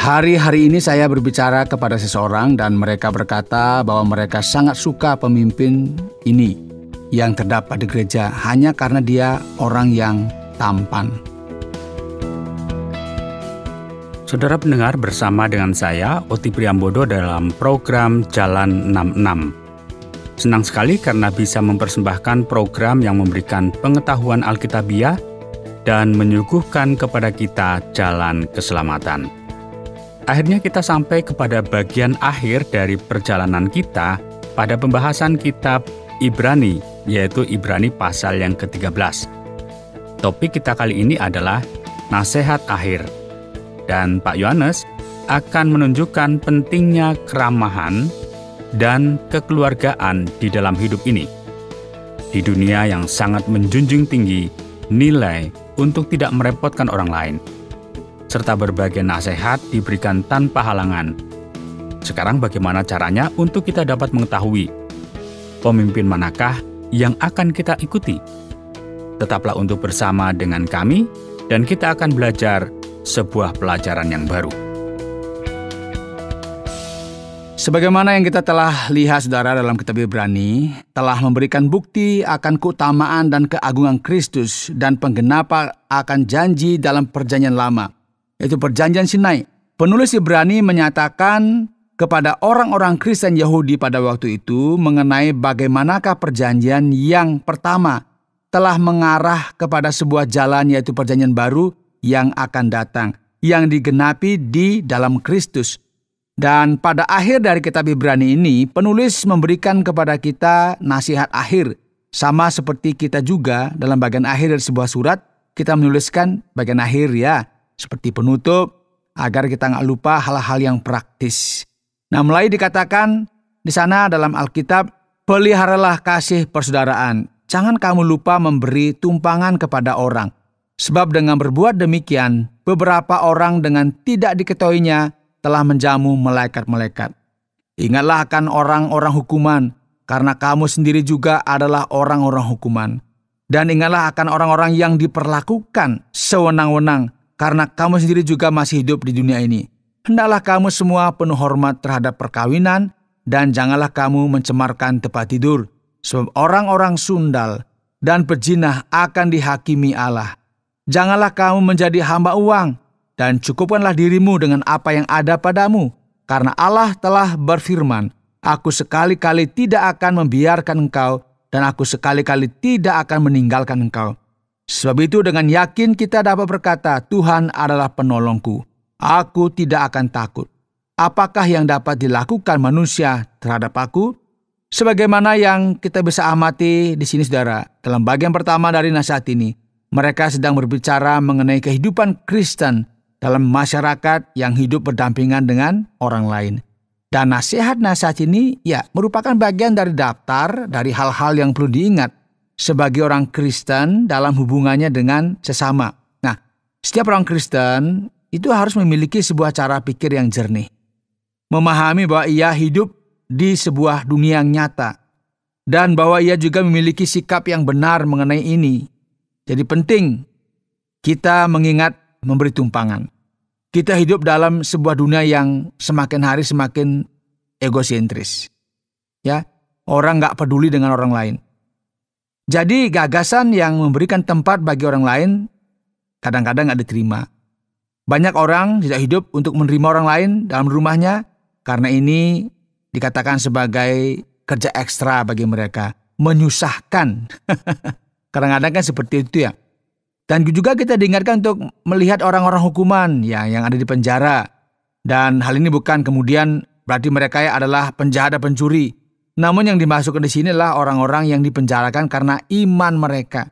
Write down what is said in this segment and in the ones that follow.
Hari-hari ini saya berbicara kepada seseorang dan mereka berkata bahwa mereka sangat suka pemimpin ini yang terdapat di gereja hanya karena dia orang yang tampan. Saudara pendengar, bersama dengan saya, Oti Priambodo dalam program Jalan 66. Senang sekali karena bisa mempersembahkan program yang memberikan pengetahuan Alkitabiah dan menyuguhkan kepada kita jalan keselamatan. Akhirnya kita sampai kepada bagian akhir dari perjalanan kita pada pembahasan kitab Ibrani, yaitu Ibrani pasal yang ke-13. Topik kita kali ini adalah nasihat akhir. Dan Pak Yohanes akan menunjukkan pentingnya keramahan dan kekeluargaan di dalam hidup ini. Di dunia yang sangat menjunjung tinggi nilai untuk tidak merepotkan orang lain, serta berbagai nasihat diberikan tanpa halangan. Sekarang bagaimana caranya untuk kita dapat mengetahui pemimpin manakah yang akan kita ikuti? Tetaplah untuk bersama dengan kami dan kita akan belajar sebuah pelajaran yang baru. Sebagaimana yang kita telah lihat saudara dalam kitab Ibrani, telah memberikan bukti akan keutamaan dan keagungan Kristus dan penggenapan akan janji dalam perjanjian lama, yaitu perjanjian Sinai. Penulis Ibrani menyatakan kepada orang-orang Kristen Yahudi pada waktu itu mengenai bagaimanakah perjanjian yang pertama telah mengarah kepada sebuah jalan, yaitu perjanjian baru yang akan datang, yang digenapi di dalam Kristus. Dan pada akhir dari kitab Ibrani ini, penulis memberikan kepada kita nasihat akhir. Sama seperti kita juga dalam bagian akhir dari sebuah surat, kita menuliskan bagian akhir ya, seperti penutup, agar kita nggak lupa hal-hal yang praktis. Nah, mulai dikatakan di sana dalam Alkitab, peliharalah kasih persaudaraan. Jangan kamu lupa memberi tumpangan kepada orang. Sebab dengan berbuat demikian, beberapa orang dengan tidak diketahuinya telah menjamu malaikat-malaikat. Ingatlah akan orang-orang hukuman, karena kamu sendiri juga adalah orang-orang hukuman. Dan ingatlah akan orang-orang yang diperlakukan sewenang-wenang, karena kamu sendiri juga masih hidup di dunia ini. Hendaklah kamu semua penuh hormat terhadap perkawinan, dan janganlah kamu mencemarkan tempat tidur, sebab orang-orang sundal dan pejinah akan dihakimi Allah. Janganlah kamu menjadi hamba uang, dan cukupkanlah dirimu dengan apa yang ada padamu, karena Allah telah berfirman, Aku sekali-kali tidak akan membiarkan engkau, dan aku sekali-kali tidak akan meninggalkan engkau. Sebab itu dengan yakin kita dapat berkata, Tuhan adalah penolongku, aku tidak akan takut. Apakah yang dapat dilakukan manusia terhadap aku? Sebagaimana yang kita bisa amati di sini saudara, dalam bagian pertama dari nasihat ini, mereka sedang berbicara mengenai kehidupan Kristen dalam masyarakat yang hidup berdampingan dengan orang lain. Dan nasihat-nasihat ini merupakan bagian dari daftar dari hal-hal yang perlu diingat sebagai orang Kristen dalam hubungannya dengan sesama. Nah, setiap orang Kristen itu harus memiliki sebuah cara pikir yang jernih. Memahami bahwa ia hidup di sebuah dunia yang nyata. Dan bahwa ia juga memiliki sikap yang benar mengenai ini. Jadi penting kita mengingat memberi tumpangan. Kita hidup dalam sebuah dunia yang semakin hari semakin egosentris. Ya, orang nggak peduli dengan orang lain. Jadi gagasan yang memberikan tempat bagi orang lain kadang-kadang nggak diterima. Banyak orang tidak hidup untuk menerima orang lain dalam rumahnya karena ini dikatakan sebagai kerja ekstra bagi mereka, menyusahkan. Kadang-kadang kan seperti itu ya. Dan juga kita diingatkan untuk melihat orang-orang hukuman yang ada di penjara. Dan hal ini bukan kemudian berarti mereka adalah penjahat dan pencuri. Namun yang dimasukkan di sini adalah orang-orang yang dipenjarakan karena iman mereka.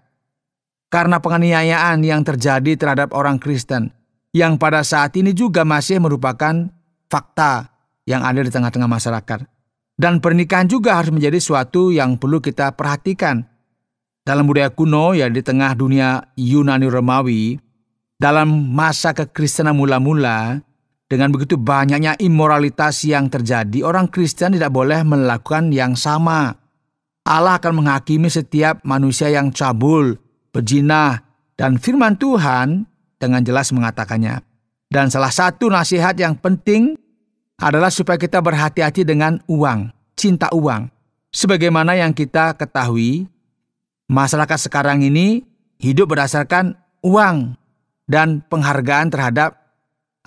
Karena penganiayaan yang terjadi terhadap orang Kristen. Yang pada saat ini juga masih merupakan fakta yang ada di tengah-tengah masyarakat. Dan pernikahan juga harus menjadi suatu yang perlu kita perhatikan. Dalam budaya kuno di tengah dunia Yunani Romawi, dalam masa kekristenan mula-mula, dengan begitu banyaknya immoralitas yang terjadi, orang Kristen tidak boleh melakukan yang sama. Allah akan menghakimi setiap manusia yang cabul, pezina, dan firman Tuhan dengan jelas mengatakannya. Dan salah satu nasihat yang penting adalah supaya kita berhati-hati dengan uang, cinta uang. Sebagaimana yang kita ketahui, masyarakat sekarang ini hidup berdasarkan uang dan penghargaan terhadap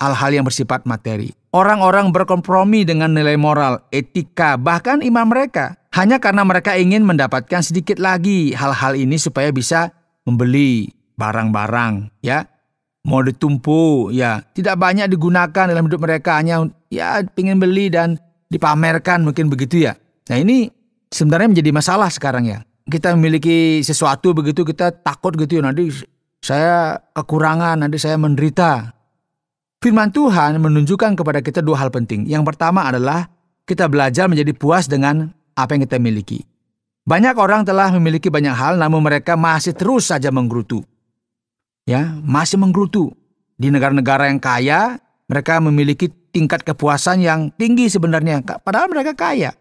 hal-hal yang bersifat materi. Orang-orang berkompromi dengan nilai moral, etika, bahkan iman mereka. Hanya karena mereka ingin mendapatkan sedikit lagi hal-hal ini supaya bisa membeli barang-barang, ya. Mau ditumpu, ya. Tidak banyak digunakan dalam hidup mereka, hanya ingin beli dan dipamerkan, mungkin begitu ya. Nah, ini sebenarnya menjadi masalah sekarang ya. Kita memiliki sesuatu begitu, kita takut gitu ya, nanti saya kekurangan, nanti saya menderita. Firman Tuhan menunjukkan kepada kita dua hal penting. Yang pertama adalah kita belajar menjadi puas dengan apa yang kita miliki. Banyak orang telah memiliki banyak hal, namun mereka masih terus saja menggerutu. Ya, masih menggerutu. Di negara-negara yang kaya, mereka memiliki tingkat kepuasan yang tinggi sebenarnya, padahal mereka kaya.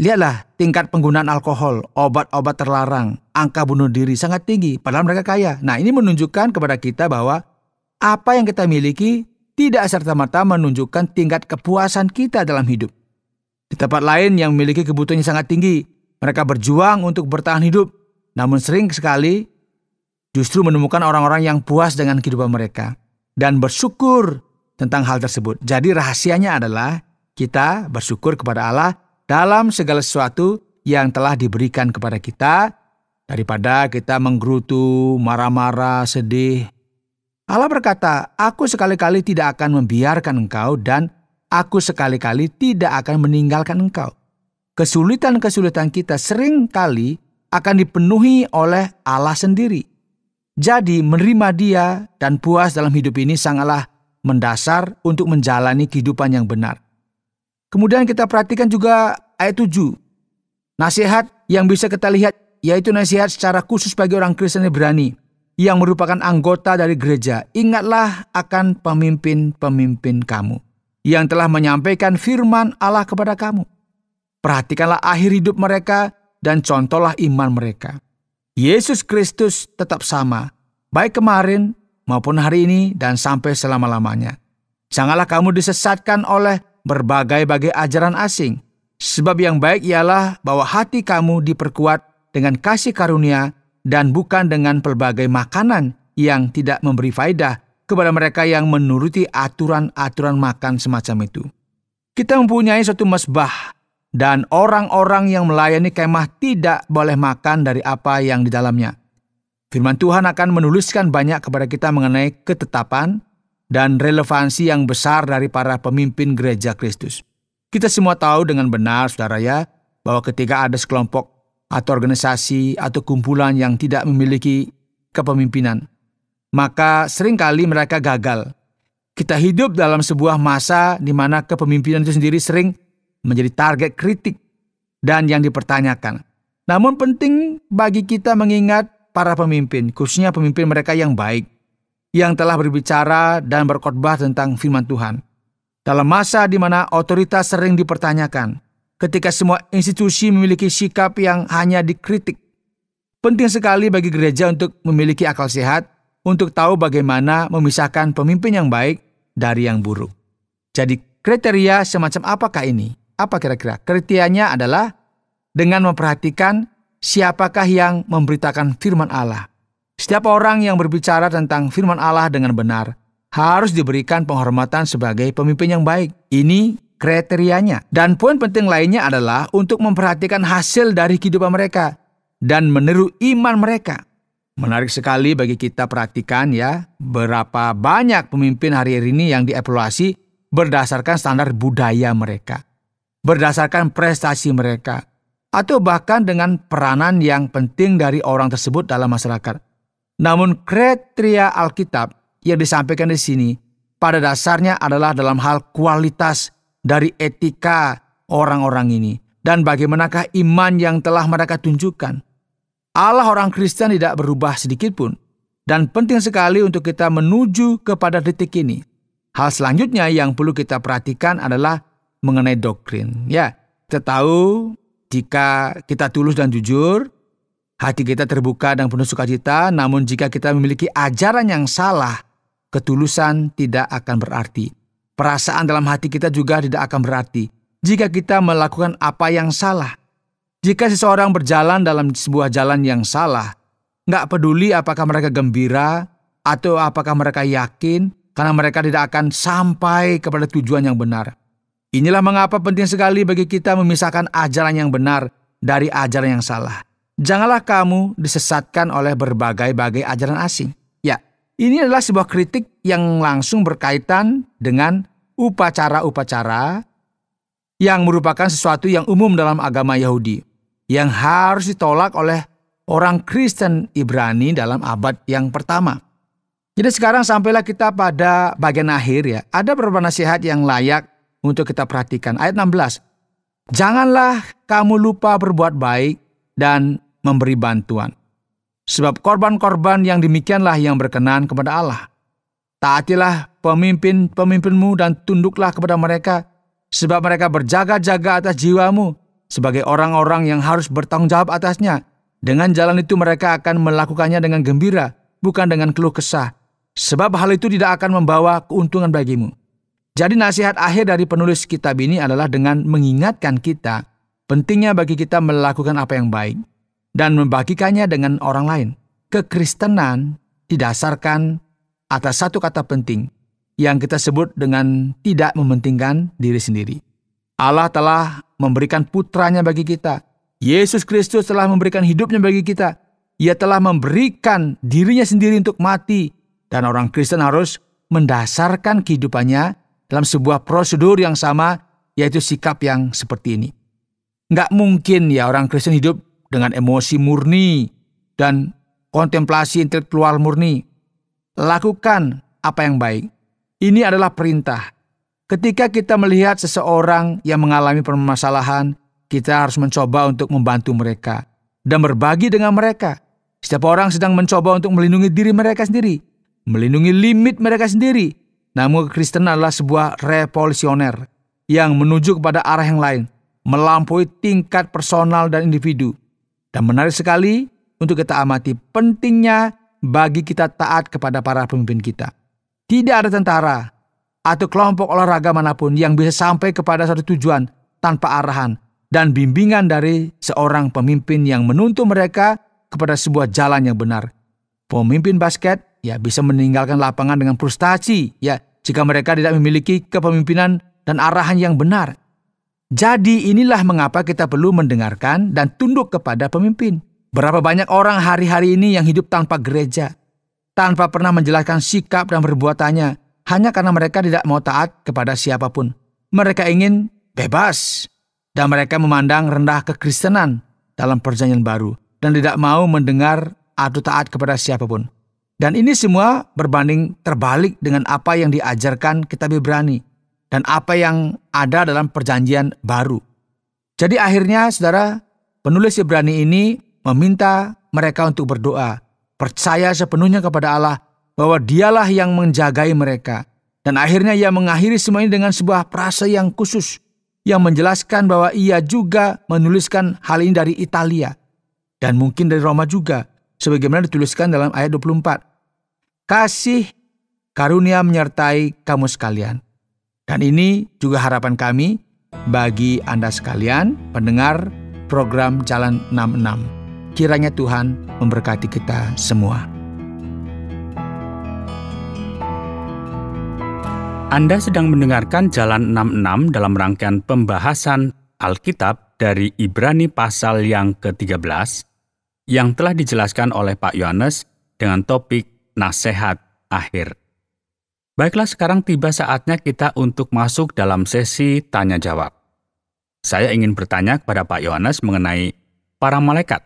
Lihatlah tingkat penggunaan alkohol, obat-obat terlarang, angka bunuh diri sangat tinggi, padahal mereka kaya. Nah, ini menunjukkan kepada kita bahwa apa yang kita miliki tidak serta-merta menunjukkan tingkat kepuasan kita dalam hidup. Di tempat lain yang memiliki kebutuhannya sangat tinggi, mereka berjuang untuk bertahan hidup, namun sering sekali justru menemukan orang-orang yang puas dengan kehidupan mereka dan bersyukur tentang hal tersebut. Jadi rahasianya adalah kita bersyukur kepada Allah dalam segala sesuatu yang telah diberikan kepada kita, daripada kita menggerutu, marah-marah, sedih. Allah berkata, "Aku sekali-kali tidak akan membiarkan engkau dan aku sekali-kali tidak akan meninggalkan engkau." Kesulitan-kesulitan kita sering kali akan dipenuhi oleh Allah sendiri. Jadi menerima Dia dan puas dalam hidup ini sangatlah mendasar untuk menjalani kehidupan yang benar. Kemudian kita perhatikan juga ayat 7. Nasihat yang bisa kita lihat yaitu nasihat secara khusus bagi orang Kristen Ibrani yang merupakan anggota dari gereja. Ingatlah akan pemimpin-pemimpin kamu yang telah menyampaikan firman Allah kepada kamu. Perhatikanlah akhir hidup mereka dan contohlah iman mereka. Yesus Kristus tetap sama, baik kemarin maupun hari ini dan sampai selama-lamanya. Janganlah kamu disesatkan oleh berbagai-bagai ajaran asing, sebab yang baik ialah bahwa hati kamu diperkuat dengan kasih karunia dan bukan dengan pelbagai makanan yang tidak memberi faedah kepada mereka yang menuruti aturan-aturan makan semacam itu. Kita mempunyai suatu mesbah, dan orang-orang yang melayani kemah tidak boleh makan dari apa yang di dalamnya. Firman Tuhan akan menuliskan banyak kepada kita mengenai ketetapan dan relevansi yang besar dari para pemimpin gereja Kristus. Kita semua tahu dengan benar, saudara ya, bahwa ketika ada sekelompok atau organisasi atau kumpulan yang tidak memiliki kepemimpinan, maka seringkali mereka gagal. Kita hidup dalam sebuah masa di mana kepemimpinan itu sendiri sering menjadi target kritik dan yang dipertanyakan. Namun penting bagi kita mengingat para pemimpin, khususnya pemimpin mereka yang baik, yang telah berbicara dan berkhotbah tentang firman Tuhan. Dalam masa di mana otoritas sering dipertanyakan, ketika semua institusi memiliki sikap yang hanya dikritik, penting sekali bagi gereja untuk memiliki akal sehat, untuk tahu bagaimana memisahkan pemimpin yang baik dari yang buruk. Jadi kriteria semacam apakah ini? Apa kira-kira? Kriterianya adalah dengan memperhatikan siapakah yang memberitakan firman Allah. Setiap orang yang berbicara tentang firman Allah dengan benar harus diberikan penghormatan sebagai pemimpin yang baik. Ini kriterianya. Dan poin penting lainnya adalah untuk memperhatikan hasil dari kehidupan mereka dan meniru iman mereka. Menarik sekali bagi kita perhatikan ya, berapa banyak pemimpin hari ini yang dievaluasi berdasarkan standar budaya mereka, berdasarkan prestasi mereka, atau bahkan dengan peranan yang penting dari orang tersebut dalam masyarakat. Namun kriteria Alkitab yang disampaikan di sini pada dasarnya adalah dalam hal kualitas dari etika orang-orang ini dan bagaimanakah iman yang telah mereka tunjukkan. Allah orang Kristen tidak berubah sedikit pun dan penting sekali untuk kita menuju kepada titik ini. Hal selanjutnya yang perlu kita perhatikan adalah mengenai doktrin. Ya, kita tahu jika kita tulus dan jujur, hati kita terbuka dan penuh sukacita, namun jika kita memiliki ajaran yang salah, ketulusan tidak akan berarti. Perasaan dalam hati kita juga tidak akan berarti jika kita melakukan apa yang salah. Jika seseorang berjalan dalam sebuah jalan yang salah, nggak peduli apakah mereka gembira atau apakah mereka yakin, karena mereka tidak akan sampai kepada tujuan yang benar. Inilah mengapa penting sekali bagi kita memisahkan ajaran yang benar dari ajaran yang salah. Janganlah kamu disesatkan oleh berbagai-bagai ajaran asing. Ya, ini adalah sebuah kritik yang langsung berkaitan dengan upacara-upacara yang merupakan sesuatu yang umum dalam agama Yahudi, yang harus ditolak oleh orang Kristen Ibrani dalam abad yang pertama. Jadi sekarang sampailah kita pada bagian akhir ya. Ada beberapa nasihat yang layak untuk kita perhatikan. Ayat 16. Janganlah kamu lupa berbuat baik dan memberi bantuan. Sebab korban-korban yang demikianlah yang berkenan kepada Allah. Taatilah pemimpin-pemimpinmu dan tunduklah kepada mereka, sebab mereka berjaga-jaga atas jiwamu sebagai orang-orang yang harus bertanggung jawab atasnya. Dengan jalan itu mereka akan melakukannya dengan gembira, bukan dengan keluh kesah. Sebab hal itu tidak akan membawa keuntungan bagimu. Jadi nasihat akhir dari penulis kitab ini adalah dengan mengingatkan kita pentingnya bagi kita melakukan apa yang baik dan membagikannya dengan orang lain. Kekristenan didasarkan atas satu kata penting yang kita sebut dengan tidak mementingkan diri sendiri. Allah telah memberikan putranya bagi kita. Yesus Kristus telah memberikan hidupnya bagi kita. Ia telah memberikan dirinya sendiri untuk mati. Dan orang Kristen harus mendasarkan kehidupannya dalam sebuah prosedur yang sama, yaitu sikap yang seperti ini. Nggak mungkin ya orang Kristen hidup dengan emosi murni dan kontemplasi intelektual murni. Lakukan apa yang baik. Ini adalah perintah. Ketika kita melihat seseorang yang mengalami permasalahan, kita harus mencoba untuk membantu mereka dan berbagi dengan mereka. Setiap orang sedang mencoba untuk melindungi diri mereka sendiri, melindungi limit mereka sendiri. Namun kekristenan adalah sebuah revolusioner yang menuju kepada arah yang lain, melampaui tingkat personal dan individu. Dan menarik sekali untuk kita amati pentingnya bagi kita taat kepada para pemimpin kita. Tidak ada tentara atau kelompok olahraga manapun yang bisa sampai kepada satu tujuan tanpa arahan dan bimbingan dari seorang pemimpin yang menuntun mereka kepada sebuah jalan yang benar. Pemimpin basket ya bisa meninggalkan lapangan dengan frustasi ya jika mereka tidak memiliki kepemimpinan dan arahan yang benar. Jadi inilah mengapa kita perlu mendengarkan dan tunduk kepada pemimpin. Berapa banyak orang hari-hari ini yang hidup tanpa gereja, tanpa pernah menjelaskan sikap dan perbuatannya, hanya karena mereka tidak mau taat kepada siapapun. Mereka ingin bebas, dan mereka memandang rendah kekristenan dalam perjanjian baru, dan tidak mau mendengar atau taat kepada siapapun. Dan ini semua berbanding terbalik dengan apa yang diajarkan kitab Ibrani, dan apa yang ada dalam perjanjian baru. Jadi akhirnya, saudara, penulis Ibrani ini meminta mereka untuk berdoa, percaya sepenuhnya kepada Allah bahwa dialah yang menjagai mereka. Dan akhirnya ia mengakhiri semua ini dengan sebuah frase yang khusus yang menjelaskan bahwa ia juga menuliskan hal ini dari Italia dan mungkin dari Roma juga, sebagaimana dituliskan dalam ayat 24. Kasih karunia menyertai kamu sekalian. Dan ini juga harapan kami bagi Anda sekalian pendengar program Jalan 66. Kiranya Tuhan memberkati kita semua. Anda sedang mendengarkan Jalan 66 dalam rangkaian pembahasan Alkitab dari Ibrani pasal yang ke-13 yang telah dijelaskan oleh Pak Yohanes dengan topik nasihat akhir. Baiklah, sekarang tiba saatnya kita untuk masuk dalam sesi tanya-jawab. Saya ingin bertanya kepada Pak Yohanes mengenai para malaikat,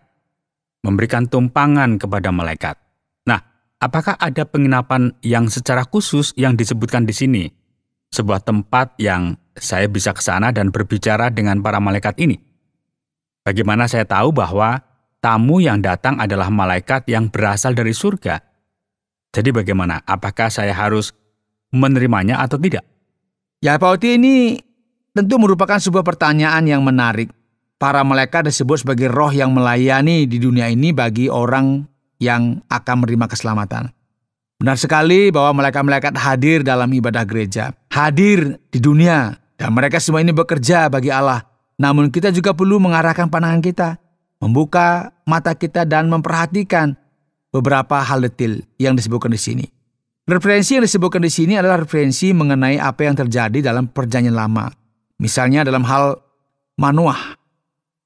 memberikan tumpangan kepada malaikat. Nah, apakah ada penginapan yang secara khusus yang disebutkan di sini? Sebuah tempat yang saya bisa ke sana dan berbicara dengan para malaikat ini. Bagaimana saya tahu bahwa tamu yang datang adalah malaikat yang berasal dari surga? Jadi bagaimana? Apakah saya harus menerimanya atau tidak? Ya, Pak Oti, ini tentu merupakan sebuah pertanyaan yang menarik. Para malaikat disebut sebagai roh yang melayani di dunia ini bagi orang yang akan menerima keselamatan. Benar sekali bahwa malaikat-malaikat hadir dalam ibadah gereja, hadir di dunia, dan mereka semua ini bekerja bagi Allah. Namun kita juga perlu mengarahkan pandangan kita, membuka mata kita dan memperhatikan beberapa hal detail yang disebutkan di sini. Referensi yang disebutkan di sini adalah referensi mengenai apa yang terjadi dalam Perjanjian Lama. Misalnya dalam hal Manoah,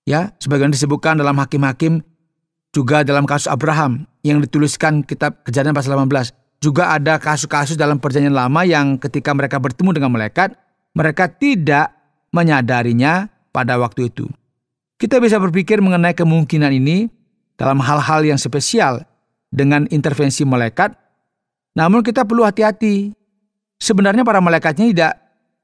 ya, sebagaimana disebutkan dalam Hakim-Hakim, juga dalam kasus Abraham yang dituliskan kitab Kejadian pasal 18. Juga ada kasus-kasus dalam Perjanjian Lama yang ketika mereka bertemu dengan malaikat, mereka tidak menyadarinya pada waktu itu. Kita bisa berpikir mengenai kemungkinan ini dalam hal-hal yang spesial dengan intervensi malaikat. Namun kita perlu hati-hati. Sebenarnya para malaikatnya tidak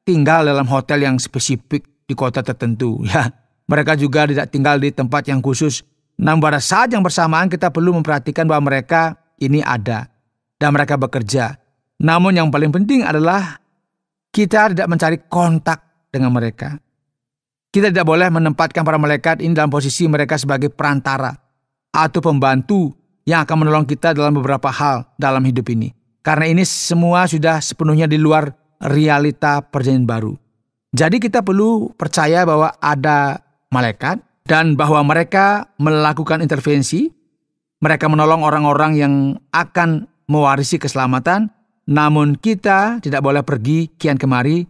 tinggal dalam hotel yang spesifik di kota tertentu. Ya, mereka juga tidak tinggal di tempat yang khusus. Namun pada saat yang bersamaan kita perlu memperhatikan bahwa mereka ini ada dan mereka bekerja. Namun yang paling penting adalah kita tidak mencari kontak dengan mereka. Kita tidak boleh menempatkan para malaikat ini dalam posisi mereka sebagai perantara atau pembantu yang akan menolong kita dalam beberapa hal dalam hidup ini. Karena ini semua sudah sepenuhnya di luar realita Perjanjian Baru. Jadi kita perlu percaya bahwa ada malaikat dan bahwa mereka melakukan intervensi. Mereka menolong orang-orang yang akan mewarisi keselamatan. Namun kita tidak boleh pergi kian kemari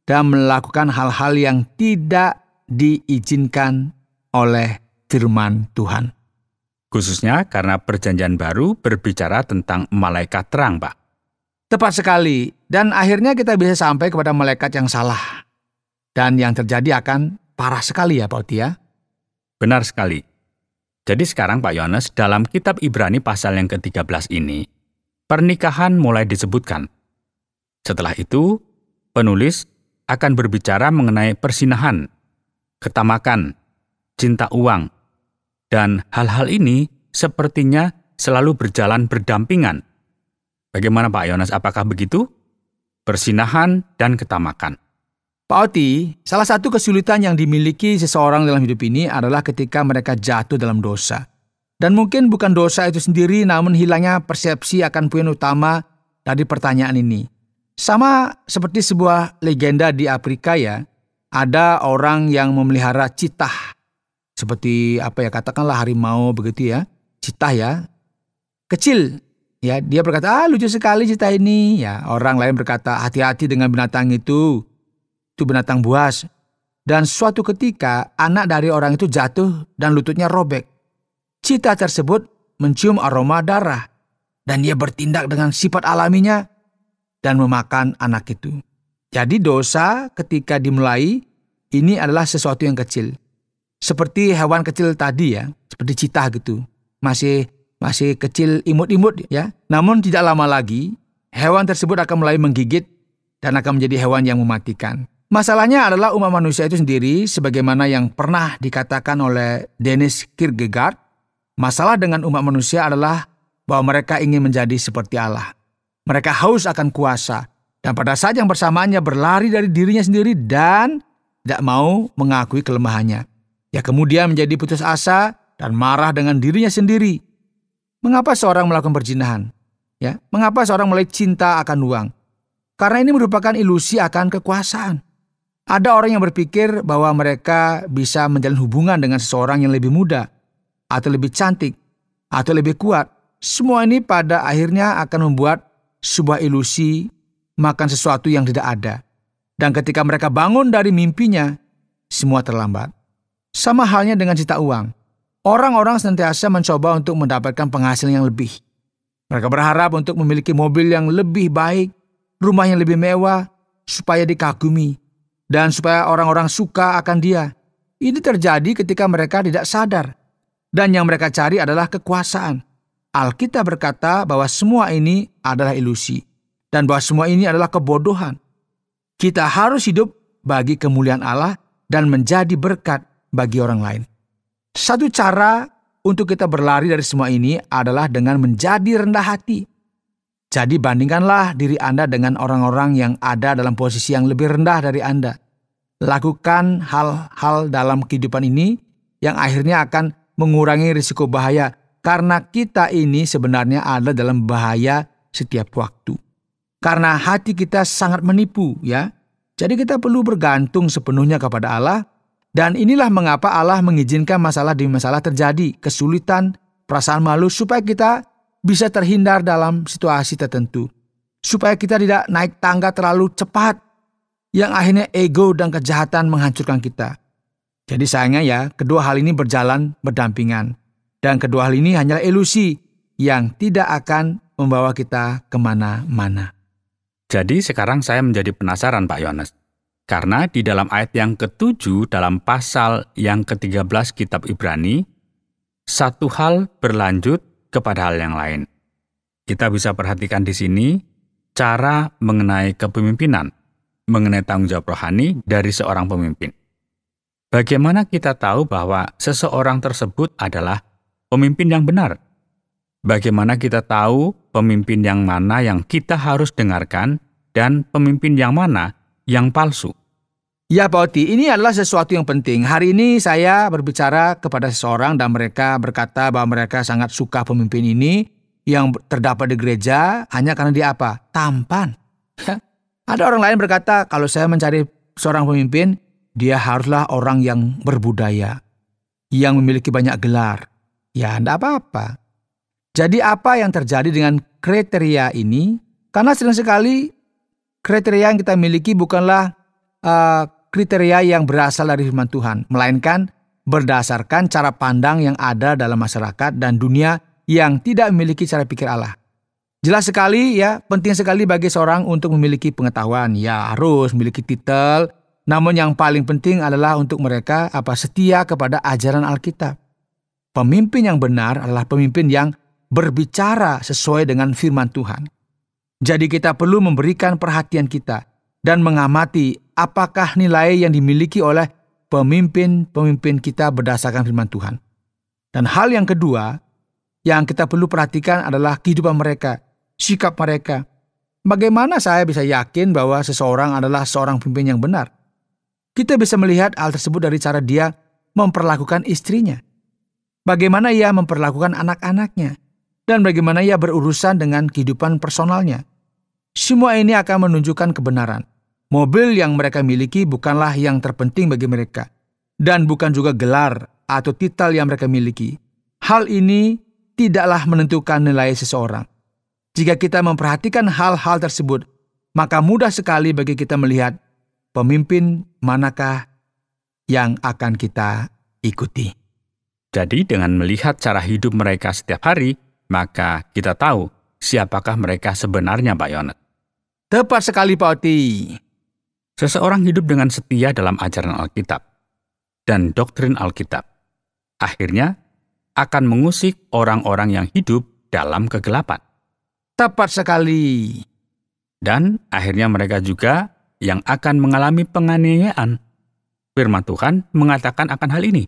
dan melakukan hal-hal yang tidak diizinkan oleh firman Tuhan. Khususnya karena Perjanjian Baru berbicara tentang malaikat terang, Pak. Tepat sekali. Dan akhirnya kita bisa sampai kepada malaikat yang salah. Dan yang terjadi akan parah sekali ya Pak Oti ya. Benar sekali. Jadi sekarang Pak Yohanes, dalam kitab Ibrani pasal yang ke-13 ini, pernikahan mulai disebutkan. Setelah itu, penulis akan berbicara mengenai persinahan, ketamakan, cinta uang, dan hal-hal ini sepertinya selalu berjalan berdampingan. Bagaimana Pak Yohanes, apakah begitu? Persinahan dan ketamakan. Pak Oti, salah satu kesulitan yang dimiliki seseorang dalam hidup ini adalah ketika mereka jatuh dalam dosa. Dan mungkin bukan dosa itu sendiri, namun hilangnya persepsi akan poin utama dari pertanyaan ini. Sama seperti sebuah legenda di Afrika ya, ada orang yang memelihara citah. Seperti katakanlah harimau begitu ya, citah ya, kecil. Ya, dia berkata, lucu sekali citah ini. Ya, orang lain berkata, hati-hati dengan binatang itu binatang buas. Dan suatu ketika anak dari orang itu jatuh dan lututnya robek. Citah tersebut mencium aroma darah dan dia bertindak dengan sifat alaminya dan memakan anak itu. Jadi dosa ketika dimulai ini adalah sesuatu yang kecil. Seperti hewan kecil tadi ya, seperti citah gitu. Masih kecil imut-imut ya. Namun tidak lama lagi hewan tersebut akan mulai menggigit dan akan menjadi hewan yang mematikan. Masalahnya adalah umat manusia itu sendiri, sebagaimana yang pernah dikatakan oleh Dennis Kierkegaard, masalah dengan umat manusia adalah bahwa mereka ingin menjadi seperti Allah. Mereka haus akan kuasa dan pada saat yang bersamaan berlari dari dirinya sendiri dan tidak mau mengakui kelemahannya. Ya kemudian menjadi putus asa dan marah dengan dirinya sendiri. Mengapa seorang melakukan perzinahan? Ya, mengapa seorang mulai cinta akan uang? Karena ini merupakan ilusi akan kekuasaan. Ada orang yang berpikir bahwa mereka bisa menjalin hubungan dengan seseorang yang lebih muda, atau lebih cantik, atau lebih kuat. Semua ini pada akhirnya akan membuat sebuah ilusi, makan sesuatu yang tidak ada. Dan ketika mereka bangun dari mimpinya, semua terlambat. Sama halnya dengan cita uang. Orang-orang senantiasa mencoba untuk mendapatkan penghasilan yang lebih. Mereka berharap untuk memiliki mobil yang lebih baik, rumah yang lebih mewah, supaya dikagumi, dan supaya orang-orang suka akan dia. Ini terjadi ketika mereka tidak sadar. Dan yang mereka cari adalah kekuasaan. Alkitab berkata bahwa semua ini adalah ilusi. Dan bahwa semua ini adalah kebodohan. Kita harus hidup bagi kemuliaan Allah dan menjadi berkat bagi orang lain. Satu cara untuk kita berlari dari semua ini adalah dengan menjadi rendah hati. Jadi bandingkanlah diri Anda dengan orang-orang yang ada dalam posisi yang lebih rendah dari Anda. Lakukan hal-hal dalam kehidupan ini yang akhirnya akan mengurangi risiko bahaya. Karena kita ini sebenarnya ada dalam bahaya setiap waktu. Karena hati kita sangat menipu, ya. Jadi kita perlu bergantung sepenuhnya kepada Allah. Dan inilah mengapa Allah mengizinkan masalah demi masalah terjadi, kesulitan, perasaan malu, supaya kita bisa terhindar dalam situasi tertentu. Supaya kita tidak naik tangga terlalu cepat, yang akhirnya ego dan kejahatan menghancurkan kita. Jadi sayangnya ya, kedua hal ini berjalan berdampingan. Dan kedua hal ini hanyalah ilusi yang tidak akan membawa kita kemana-mana. Jadi sekarang saya menjadi penasaran Pak Yohanes. Karena di dalam ayat yang ke-7 dalam pasal yang ke-13 kitab Ibrani, satu hal berlanjut kepada hal yang lain. Kita bisa perhatikan di sini cara mengenai kepemimpinan, mengenai tanggung jawab rohani dari seorang pemimpin. Bagaimana kita tahu bahwa seseorang tersebut adalah pemimpin yang benar? Bagaimana kita tahu pemimpin yang mana yang kita harus dengarkan dan pemimpin yang mana yang palsu? Ya Pak Oti, ini adalah sesuatu yang penting. Hari ini saya berbicara kepada seseorang dan mereka berkata bahwa mereka sangat suka pemimpin ini yang terdapat di gereja hanya karena dia apa? Tampan. Ada orang lain berkata kalau saya mencari seorang pemimpin, dia haruslah orang yang berbudaya, yang memiliki banyak gelar. Ya, tidak apa-apa. Jadi apa yang terjadi dengan kriteria ini? Karena sering sekali kriteria yang kita miliki bukanlah kriteria yang berasal dari firman Tuhan, melainkan berdasarkan cara pandang yang ada dalam masyarakat dan dunia yang tidak memiliki cara pikir Allah. Jelas sekali ya, penting sekali bagi seorang untuk memiliki pengetahuan. Ya, harus memiliki titel. Namun yang paling penting adalah untuk mereka setia kepada ajaran Alkitab. Pemimpin yang benar adalah pemimpin yang berbicara sesuai dengan firman Tuhan. Jadi kita perlu memberikan perhatian kita dan mengamati apakah nilai yang dimiliki oleh pemimpin-pemimpin kita berdasarkan firman Tuhan. Dan hal yang kedua yang kita perlu perhatikan adalah kehidupan mereka, sikap mereka. Bagaimana saya bisa yakin bahwa seseorang adalah seorang pemimpin yang benar? Kita bisa melihat hal tersebut dari cara dia memperlakukan istrinya. Bagaimana ia memperlakukan anak-anaknya. Dan bagaimana ia berurusan dengan kehidupan personalnya. Semua ini akan menunjukkan kebenaran. Mobil yang mereka miliki bukanlah yang terpenting bagi mereka. Dan bukan juga gelar atau titel yang mereka miliki. Hal ini tidaklah menentukan nilai seseorang. Jika kita memperhatikan hal-hal tersebut, maka mudah sekali bagi kita melihat pemimpin manakah yang akan kita ikuti. Jadi dengan melihat cara hidup mereka setiap hari, maka kita tahu siapakah mereka sebenarnya Pak Yohanes. Tepat sekali Pak Oti. Seseorang hidup dengan setia dalam ajaran Alkitab dan doktrin Alkitab. Akhirnya akan mengusik orang-orang yang hidup dalam kegelapan. Tepat sekali. Dan akhirnya mereka juga yang akan mengalami penganiayaan. Firman Tuhan mengatakan akan hal ini.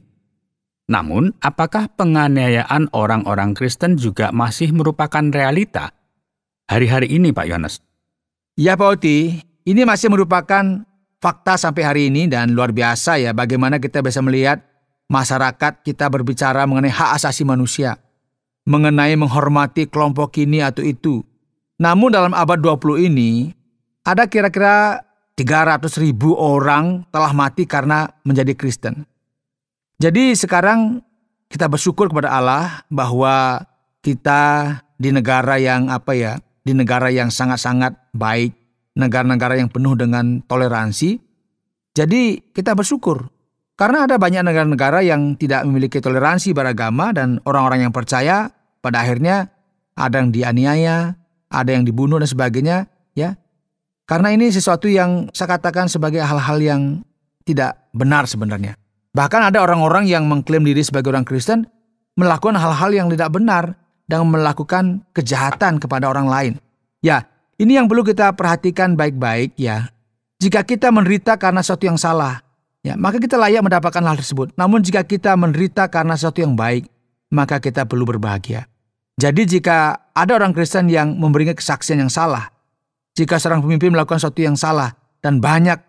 Namun, apakah penganiayaan orang-orang Kristen juga masih merupakan realita hari-hari ini Pak Yohanes? Ya Pak Oti, ini masih merupakan fakta sampai hari ini dan luar biasa ya bagaimana kita bisa melihat masyarakat kita berbicara mengenai hak asasi manusia, mengenai menghormati kelompok ini atau itu. Namun dalam abad 20 ini, ada kira-kira 300.000 orang telah mati karena menjadi Kristen. Jadi sekarang kita bersyukur kepada Allah bahwa kita di negara yang di negara yang sangat-sangat baik, negara-negara yang penuh dengan toleransi. Jadi kita bersyukur karena ada banyak negara-negara yang tidak memiliki toleransi beragama dan orang-orang yang percaya pada akhirnya ada yang dianiaya, ada yang dibunuh dan sebagainya, ya. Karena ini sesuatu yang saya katakan sebagai hal-hal yang tidak benar sebenarnya. Bahkan ada orang-orang yang mengklaim diri sebagai orang Kristen melakukan hal-hal yang tidak benar dan melakukan kejahatan kepada orang lain. Ya, ini yang perlu kita perhatikan baik-baik ya. Jika kita menderita karena sesuatu yang salah, ya, maka kita layak mendapatkan hal tersebut. Namun jika kita menderita karena sesuatu yang baik, maka kita perlu berbahagia. Jadi jika ada orang Kristen yang memberikan kesaksian yang salah, jika seorang pemimpin melakukan sesuatu yang salah dan banyak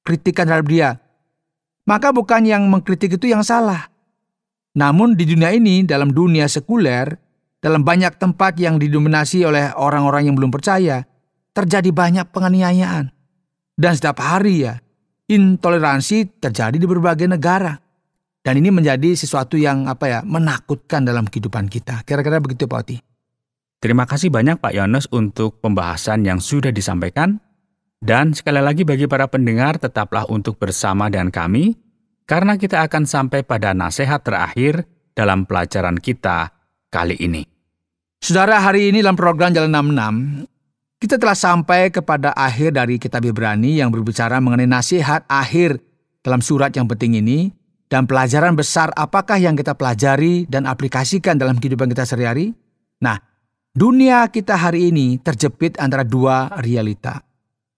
kritikan terhadap dia, maka bukan yang mengkritik itu yang salah. Namun di dunia ini, dalam dunia sekuler, dalam banyak tempat yang didominasi oleh orang-orang yang belum percaya, terjadi banyak penganiayaan. Dan setiap hari intoleransi terjadi di berbagai negara. Dan ini menjadi sesuatu yang menakutkan dalam kehidupan kita. Kira-kira begitu Pak Oti. Terima kasih banyak Pak Yones untuk pembahasan yang sudah disampaikan. Dan sekali lagi bagi para pendengar, tetaplah untuk bersama dengan kami, karena kita akan sampai pada nasihat terakhir dalam pelajaran kita kali ini. Saudara, hari ini dalam program Jalan 66, kita telah sampai kepada akhir dari kitab Ibrani yang berbicara mengenai nasihat akhir dalam surat yang penting ini, dan pelajaran besar apakah yang kita pelajari dan aplikasikan dalam kehidupan kita sehari-hari. Nah, dunia kita hari ini terjepit antara dua realita.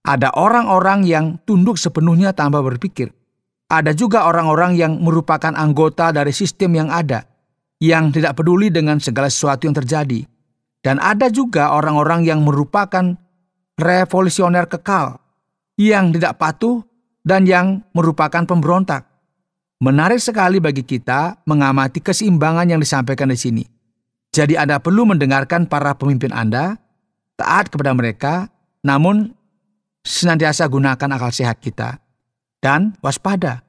Ada orang-orang yang tunduk sepenuhnya tanpa berpikir. Ada juga orang-orang yang merupakan anggota dari sistem yang ada, yang tidak peduli dengan segala sesuatu yang terjadi. Dan ada juga orang-orang yang merupakan revolusioner kekal, yang tidak patuh dan yang merupakan pemberontak. Menarik sekali bagi kita mengamati keseimbangan yang disampaikan di sini. Jadi Anda perlu mendengarkan para pemimpin Anda, taat kepada mereka, namun senantiasa gunakan akal sehat kita. Dan waspada.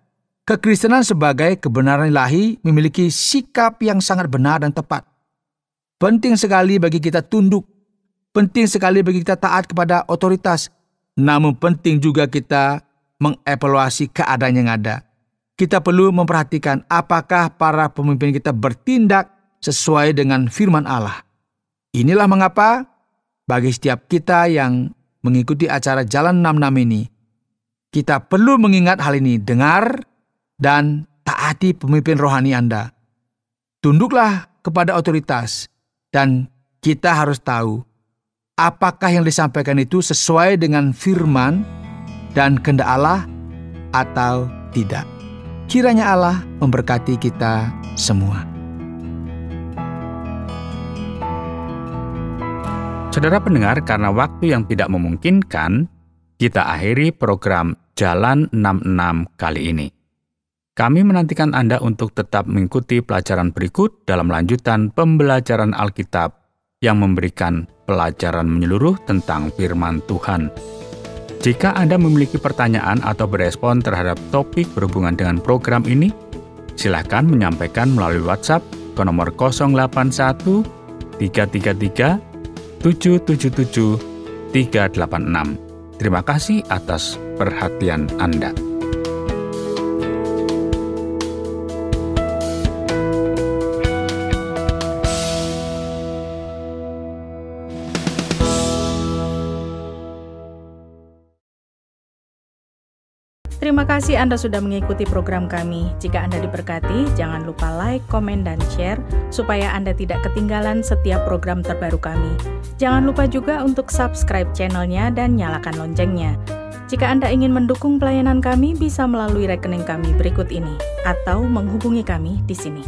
Kekristenan sebagai kebenaran ilahi memiliki sikap yang sangat benar dan tepat. Penting sekali bagi kita tunduk. Penting sekali bagi kita taat kepada otoritas. Namun penting juga kita mengevaluasi keadaan yang ada. Kita perlu memperhatikan apakah para pemimpin kita bertindak sesuai dengan firman Allah. Inilah mengapa bagi setiap kita yang mengikuti acara Jalan 66 ini, kita perlu mengingat hal ini, dengar dan taati pemimpin rohani Anda. Tunduklah kepada otoritas dan kita harus tahu apakah yang disampaikan itu sesuai dengan firman dan kehendak Allah atau tidak. Kiranya Allah memberkati kita semua. Saudara pendengar, karena waktu yang tidak memungkinkan, kita akhiri program Jalan 66 kali ini. Kami menantikan Anda untuk tetap mengikuti pelajaran berikut dalam lanjutan pembelajaran Alkitab yang memberikan pelajaran menyeluruh tentang firman Tuhan. Jika Anda memiliki pertanyaan atau berespon terhadap topik berhubungan dengan program ini, silakan menyampaikan melalui WhatsApp ke nomor 081 333 777 386. Terima kasih atas perhatian Anda. Terima kasih Anda sudah mengikuti program kami. Jika Anda diberkati, jangan lupa like, komen, dan share supaya Anda tidak ketinggalan setiap program terbaru kami. Jangan lupa juga untuk subscribe channelnya dan nyalakan loncengnya. Jika Anda ingin mendukung pelayanan kami, bisa melalui rekening kami berikut ini atau menghubungi kami di sini.